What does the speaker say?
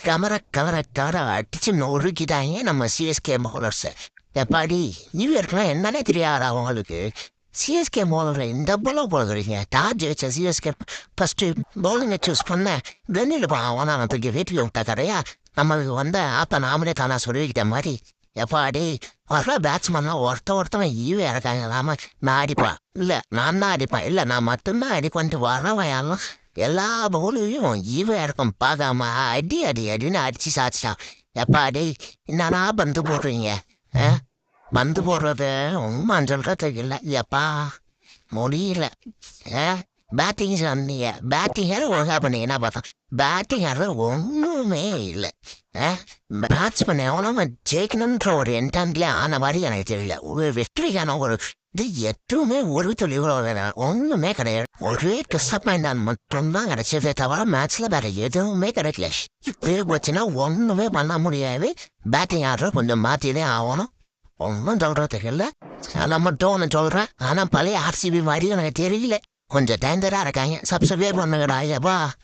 கவர அடிச்சு நொறுக்கிட்டாங்க நம்ம சிஎஸ்கே பவுலர்ஸை. எப்பாடி நியூயார்க்லாம் என்னன்னே தெரியாதா அவங்களுக்கு? சிஎஸ்கே பவுலரை இந்த போல போடுறீங்க. டாஸ் ஜெயிச்ச சிஎஸ்கே ஃபர்ஸ்ட் பவுலிங்கை சூஸ் பண்ண வெண்ணில் அவனா தூக்கி வீட்டுக்கு விட்டா கரையா. நம்மளுக்கு வந்த அப்போ நாமளே தானா சொல்லிக்கிட்ட மாதிரி எப்பாடி வர்ற பேட்ஸ்மேன்லாம் ஒருத்தவன் ஈவே இறக்காங்க. நான் அடிப்பேன் இல்லை, நான் தான் அடிப்பேன் இல்லை, நான் மட்டும்தான் அடிப்பேன்ட்டு வரவன் யாரும் எல்லா பவுலையும் ஈவே இறக்கம் பார்க்காம அடின்னு அடிச்சு சாச்சிட்டான். எப்பாடி என்னன்னா பந்து போடுறீங்க? பந்து போடுறது உண்மை சொல்றது இல்லை எப்பா முடியல. பேட்டிங் சொன்னீங்க, பேட்டிங் ஒழுங்கா பண்ணீங்கன்னா பார்த்தோம். பேட்டிங் ஒன்றுமே இல்லை. பேட்ஸ்மேன் எவனோ ஜெயிக்கணுன்ற ஒரு என்டன்ட்லேயே ஆன மாதிரி எனக்கு தெரியல. ஒரு வெற்றிக்கான ஒரு இது எதுவுமே ஒரு தொழில்களோ ஒன்றுமே கிடையாது. ஒரே டிசப்பாயின்ட் மட்டும்தான் கிடைச்சதே தவிர மேட்ச்ல வேற எதுவுமே கிடைக்கல. இப்படியே போச்சுன்னா ஒன்றுமே பண்ண முடியாது. பேட்டிங் ஆடுற கொஞ்சம் மாற்றிதான் ஆகணும். ஒன்றும் சொல்றதுக்கு இல்லை. நான் மட்டும் ஒன்று சொல்கிறேன், ஆனால் பழைய ஆர்சிபி மாதிரி எனக்கு தெரியல. கொஞ்சம் டேஞ்சராக இருக்காங்க. சப்ஸ்கிரைப் பண்ணுங்கடா ஐயப்பா.